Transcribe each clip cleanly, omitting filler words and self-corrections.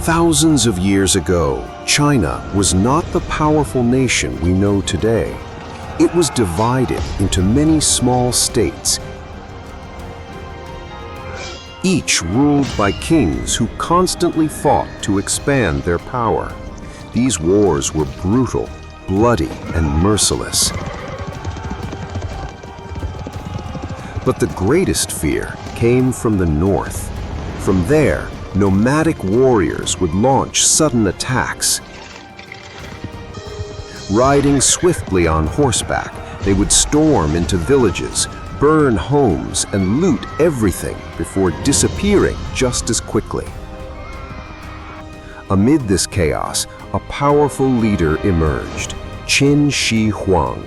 Thousands of years ago, China was not the powerful nation we know today. It was divided into many small states, each ruled by kings who constantly fought to expand their power. These wars were brutal, bloody, and merciless. But the greatest fear came from the north. From there, nomadic warriors would launch sudden attacks. Riding swiftly on horseback, they would storm into villages, burn homes, and loot everything before disappearing just as quickly. Amid this chaos, a powerful leader emerged, Qin Shi Huang.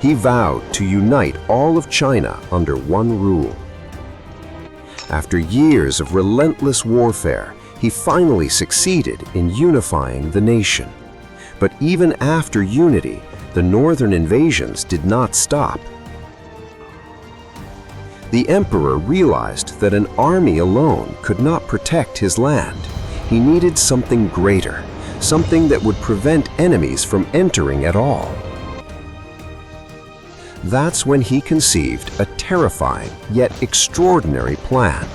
He vowed to unite all of China under one rule. After years of relentless warfare, he finally succeeded in unifying the nation. But even after unity, the northern invasions did not stop. The emperor realized that an army alone could not protect his land. He needed something greater, something that would prevent enemies from entering at all. That's when he conceived a terrifying yet extraordinary plan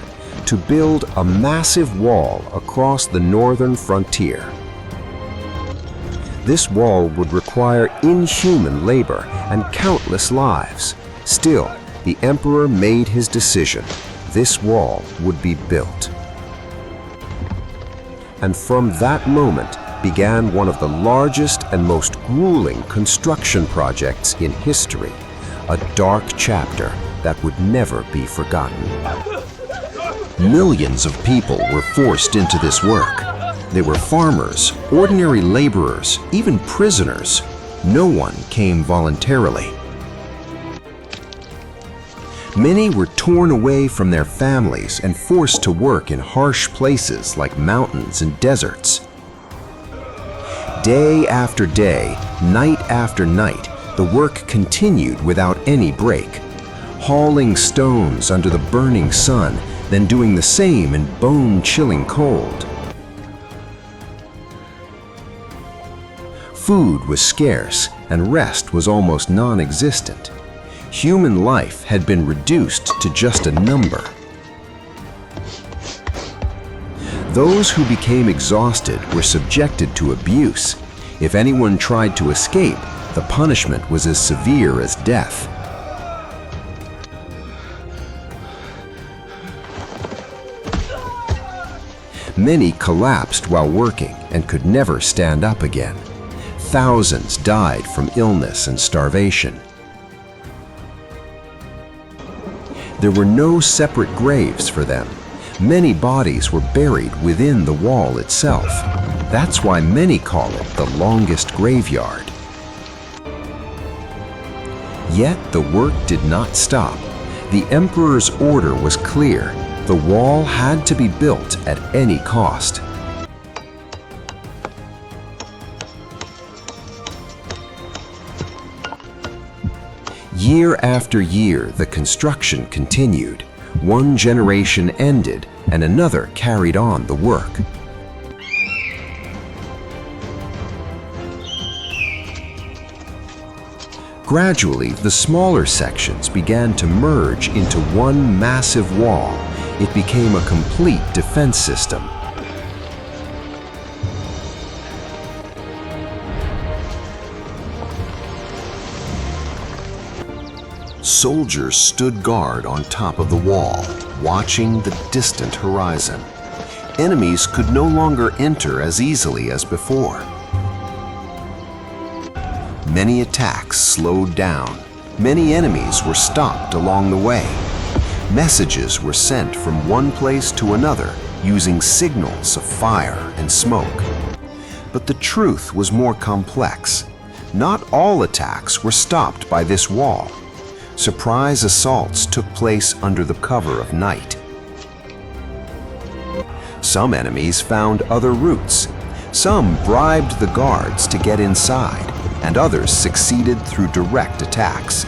to build a massive wall across the northern frontier. This wall would require inhuman labor and countless lives. Still, the emperor made his decision. This wall would be built. And from that moment began one of the largest and most grueling construction projects in history, a dark chapter that would never be forgotten. Millions of people were forced into this work. They were farmers, ordinary laborers, even prisoners. No one came voluntarily. Many were torn away from their families and forced to work in harsh places like mountains and deserts. Day after day, night after night, the work continued without any break, hauling stones under the burning sun, then doing the same in bone-chilling cold. Food was scarce and rest was almost non-existent. Human life had been reduced to just a number. Those who became exhausted were subjected to abuse. If anyone tried to escape, the punishment was as severe as death. Many collapsed while working and could never stand up again. Thousands died from illness and starvation. There were no separate graves for them. Many bodies were buried within the wall itself. That's why many call it the longest graveyard. Yet the work did not stop. The emperor's order was clear. The wall had to be built at any cost. Year after year, the construction continued. One generation ended, and another carried on the work. Gradually, the smaller sections began to merge into one massive wall. It became a complete defense system. Soldiers stood guard on top of the wall, watching the distant horizon. Enemies could no longer enter as easily as before. Many attacks slowed down. Many enemies were stopped along the way. Messages were sent from one place to another using signals of fire and smoke. But the truth was more complex. Not all attacks were stopped by this wall. Surprise assaults took place under the cover of night. Some enemies found other routes. Some bribed the guards to get inside, and others succeeded through direct attacks.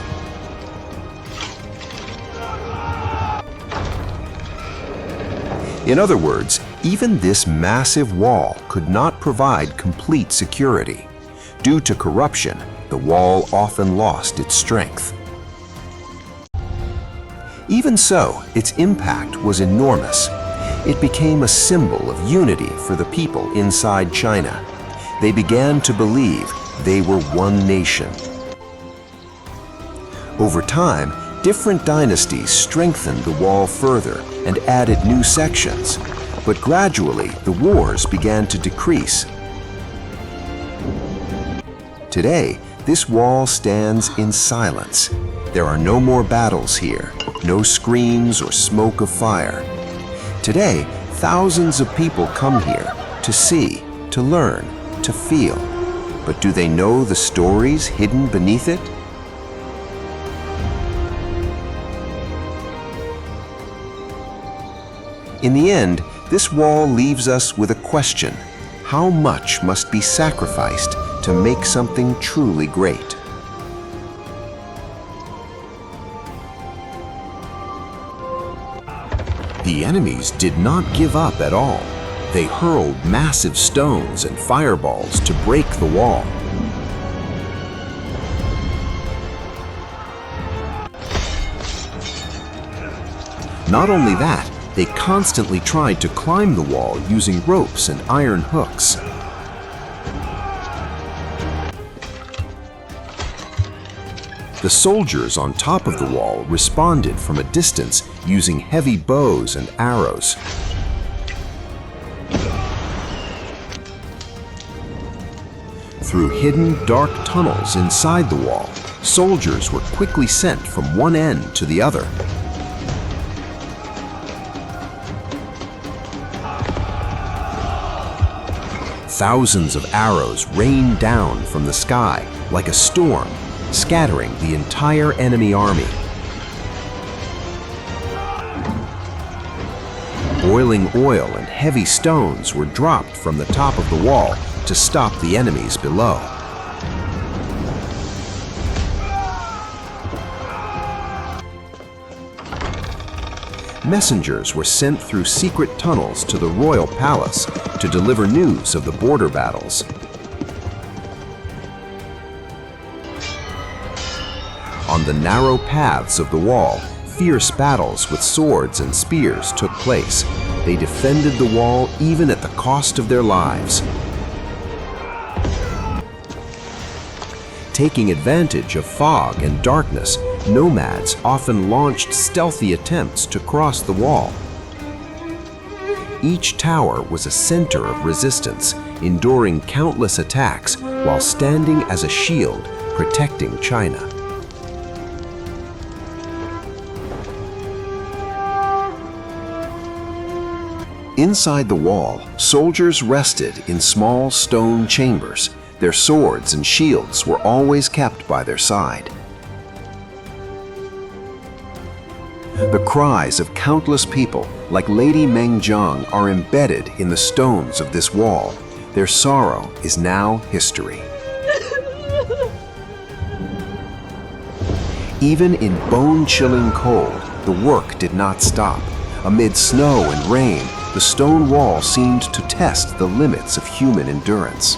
In other words, Even this massive wall could not provide complete security. Due to corruption, the wall often lost its strength. Even so, its impact was enormous. It became a symbol of unity for the people inside China. They began to believe they were one nation. Over time, different dynasties strengthened the wall further and added new sections, but gradually the wars began to decrease. Today, this wall stands in silence. There are no more battles here, no screams or smoke of fire. Today, thousands of people come here to see, to learn, to feel. But do they know the stories hidden beneath it? In the end, this wall leaves us with a question. How much must be sacrificed to make something truly great? The enemies did not give up at all. They hurled massive stones and fireballs to break the wall. Not only that, they constantly tried to climb the wall using ropes and iron hooks. The soldiers on top of the wall responded from a distance using heavy bows and arrows. Through hidden, dark tunnels inside the wall, soldiers were quickly sent from one end to the other. Thousands of arrows rained down from the sky like a storm, scattering the entire enemy army. Boiling oil and heavy stones were dropped from the top of the wall to stop the enemies below. Messengers were sent through secret tunnels to the royal palace to deliver news of the border battles. On the narrow paths of the wall, fierce battles with swords and spears took place. They defended the wall even at the cost of their lives. Taking advantage of fog and darkness, nomads often launched stealthy attempts to cross the wall. Each tower was a center of resistance, enduring countless attacks while standing as a shield protecting China. Inside the wall, soldiers rested in small stone chambers. Their swords and shields were always kept by their side. The cries of countless people, like Lady Meng Jiang, are embedded in the stones of this wall. Their sorrow is now history. Even in bone-chilling cold, the work did not stop. Amid snow and rain, the stone wall seemed to test the limits of human endurance.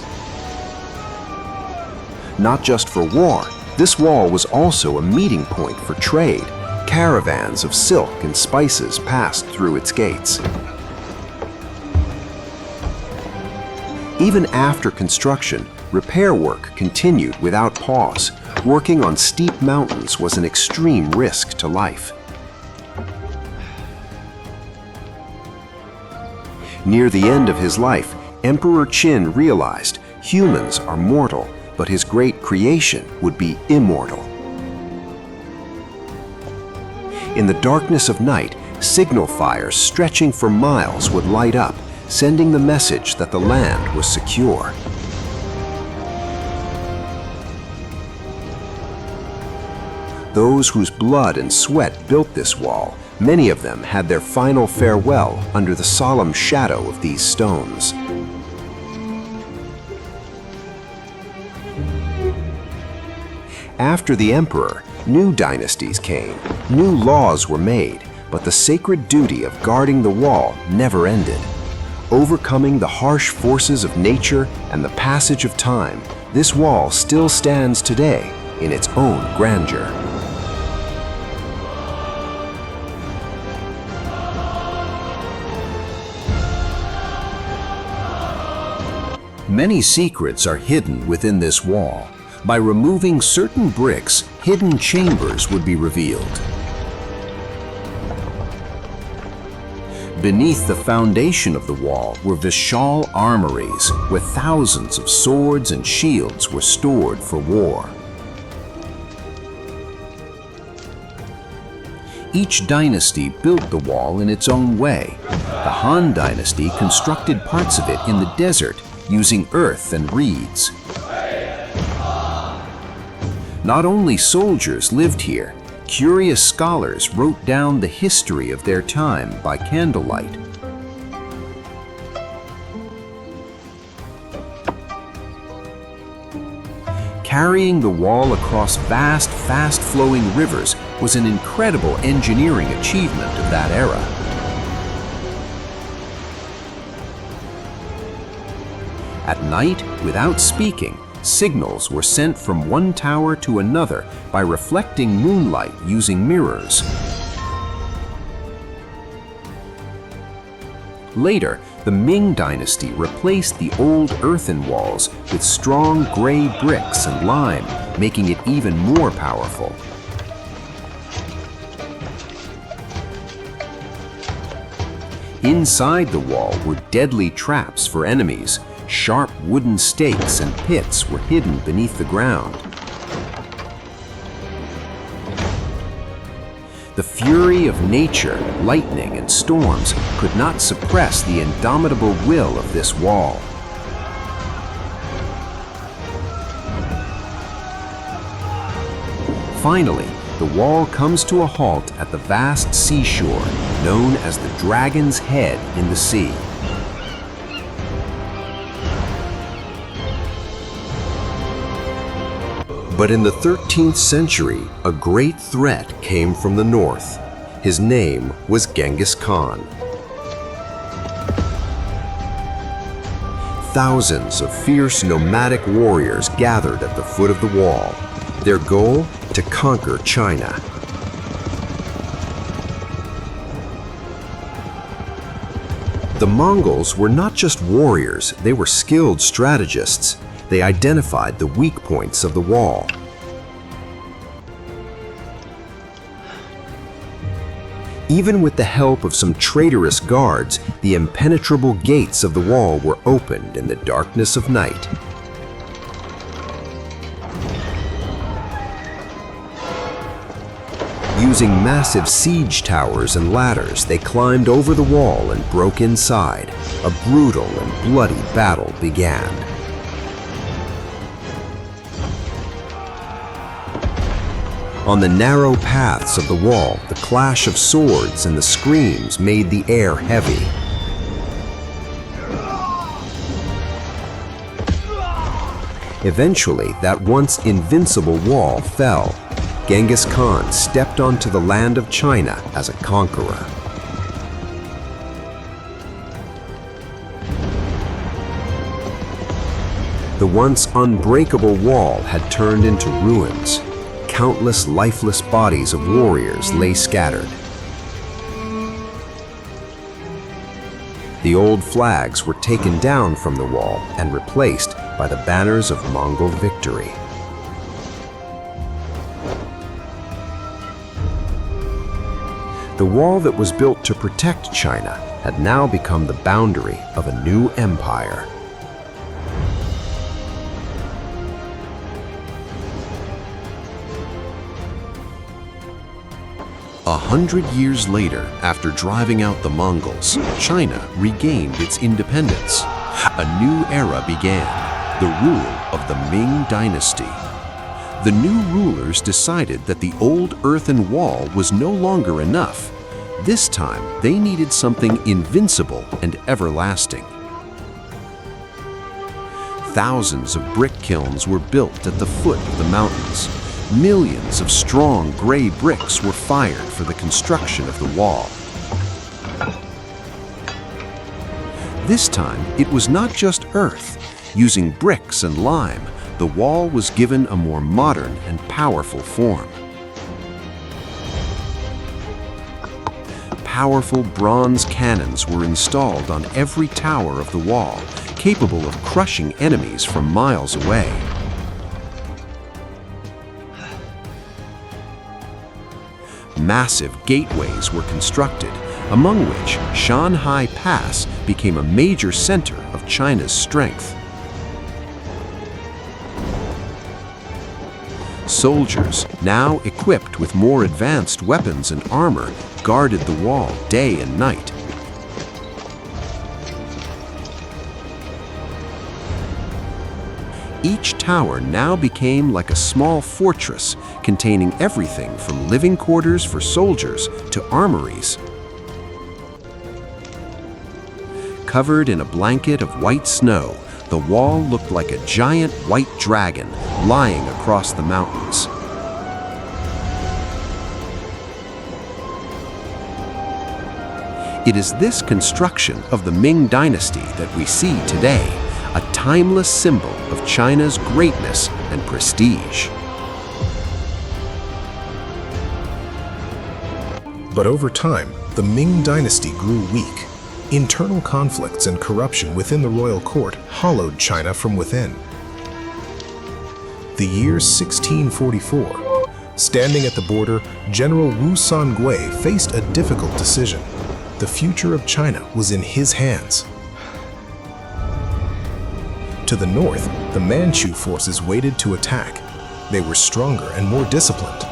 Not just for war, this wall was also a meeting point for trade. Caravans of silk and spices passed through its gates. Even after construction, repair work continued without pause. Working on steep mountains was an extreme risk to life. Near the end of his life, Emperor Qin realized humans are mortal, but his great creation would be immortal. In the darkness of night, signal fires stretching for miles would light up, sending the message that the land was secure. Those whose blood and sweat built this wall, many of them had their final farewell under the solemn shadow of these stones. After the emperor, new dynasties came, new laws were made, but the sacred duty of guarding the wall never ended. Overcoming the harsh forces of nature and the passage of time, this wall still stands today in its own grandeur. Many secrets are hidden within this wall. By removing certain bricks, hidden chambers would be revealed. Beneath the foundation of the wall were Vishal armories, where thousands of swords and shields were stored for war. Each dynasty built the wall in its own way. The Han Dynasty constructed parts of it in the desert using earth and reeds. Not only soldiers lived here, curious scholars wrote down the history of their time by candlelight. Carrying the wall across vast, fast-flowing rivers was an incredible engineering achievement of that era. At night, without speaking, signals were sent from one tower to another by reflecting moonlight using mirrors. Later, the Ming Dynasty replaced the old earthen walls with strong gray bricks and lime, making it even more powerful. Inside the wall were deadly traps for enemies. Sharp wooden stakes and pits were hidden beneath the ground. The fury of nature, lightning and storms could not suppress the indomitable will of this wall. Finally, the wall comes to a halt at the vast seashore, known as the Dragon's Head in the sea. But in the 13th century, a great threat came from the north. His name was Genghis Khan. Thousands of fierce nomadic warriors gathered at the foot of the wall. Their goal? To conquer China. The Mongols were not just warriors, they were skilled strategists. They identified the weak points of the wall. Even with the help of some traitorous guards, the impenetrable gates of the wall were opened in the darkness of night. Using massive siege towers and ladders, they climbed over the wall and broke inside. A brutal and bloody battle began. On the narrow paths of the wall, the clash of swords and the screams made the air heavy. Eventually, that once invincible wall fell. Genghis Khan stepped onto the land of China as a conqueror. The once unbreakable wall had turned into ruins. Countless lifeless bodies of warriors lay scattered. The old flags were taken down from the wall and replaced by the banners of Mongol victory. The wall that was built to protect China had now become the boundary of a new empire. A 100 years later, after driving out the Mongols, China regained its independence. A new era began, the rule of the Ming Dynasty. The new rulers decided that the old earthen wall was no longer enough. This time, they needed something invincible and everlasting. Thousands of brick kilns were built at the foot of the mountains. Millions of strong gray bricks were fired for the construction of the wall. This time, it was not just earth. Using bricks and lime, the wall was given a more modern and powerful form. Powerful bronze cannons were installed on every tower of the wall, capable of crushing enemies from miles away. Massive gateways were constructed, among which Shanhai Pass became a major center of China's strength. Soldiers, now equipped with more advanced weapons and armor, guarded the wall day and night. Each tower now became like a small fortress containing everything from living quarters for soldiers to armories. Covered in a blanket of white snow, the wall looked like a giant white dragon lying across the mountains. It is this construction of the Ming Dynasty that we see today, a timeless symbol of China's greatness and prestige. But over time, the Ming Dynasty grew weak. Internal conflicts and corruption within the royal court hollowed China from within. The year 1644. Standing at the border, General Wu Songui faced a difficult decision. The future of China was in his hands. To the north, the Manchu forces waited to attack. They were stronger and more disciplined.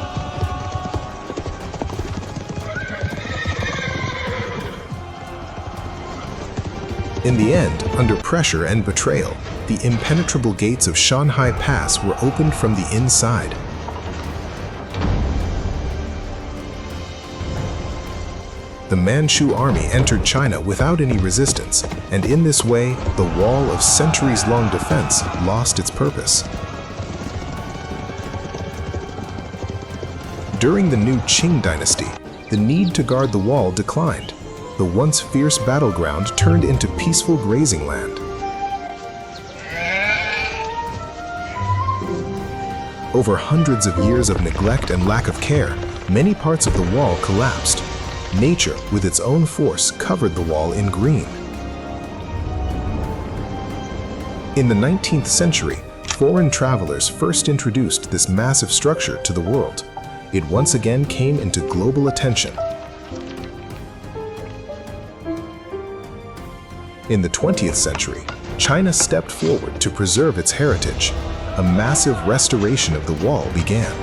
In the end, under pressure and betrayal, the impenetrable gates of Shanhai Pass were opened from the inside. The Manchu army entered China without any resistance, and in this way, the wall of centuries-long defense lost its purpose. During the new Qing dynasty, the need to guard the wall declined. The once fierce battleground turned into peaceful grazing land. Over hundreds of years of neglect and lack of care, many parts of the wall collapsed. Nature, with its own force, covered the wall in green. In the 19th century, foreign travelers first introduced this massive structure to the world. It once again came into global attention. In the 20th century, China stepped forward to preserve its heritage. A massive restoration of the wall began.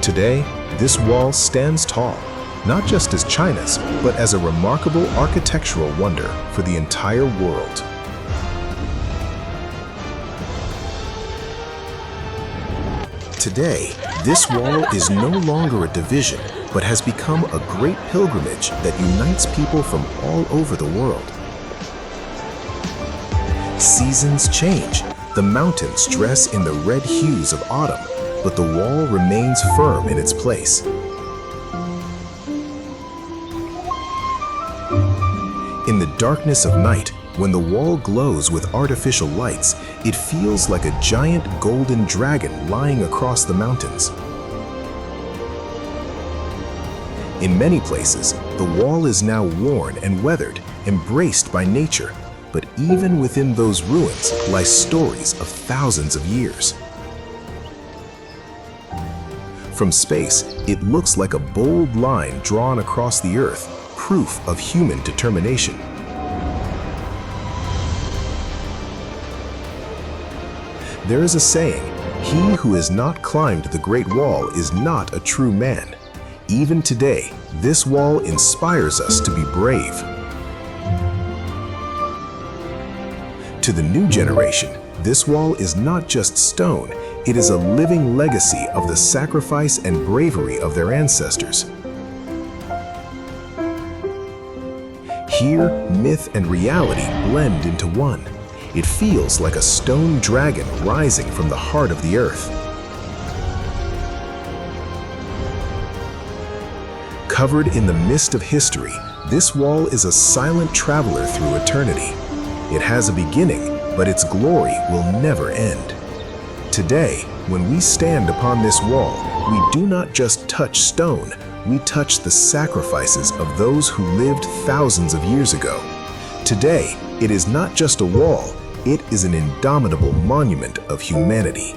Today, this wall stands tall, not just as China's, but as a remarkable architectural wonder for the entire world. Today, this wall is no longer a division, but has become a great pilgrimage that unites people from all over the world. Seasons change. The mountains dress in the red hues of autumn, but the wall remains firm in its place. In the darkness of night, when the wall glows with artificial lights, it feels like a giant golden dragon lying across the mountains. In many places, the wall is now worn and weathered, embraced by nature. But even within those ruins lie stories of thousands of years. From space, it looks like a bold line drawn across the earth, proof of human determination. There is a saying, "He who has not climbed the Great Wall is not a true man." Even today, this wall inspires us to be brave. To the new generation, this wall is not just stone, it is a living legacy of the sacrifice and bravery of their ancestors. Here, myth and reality blend into one. It feels like a stone dragon rising from the heart of the earth. Covered in the mist of history, this wall is a silent traveler through eternity. It has a beginning, but its glory will never end. Today, when we stand upon this wall, we do not just touch stone, we touch the sacrifices of those who lived thousands of years ago. Today, it is not just a wall, it is an indomitable monument of humanity.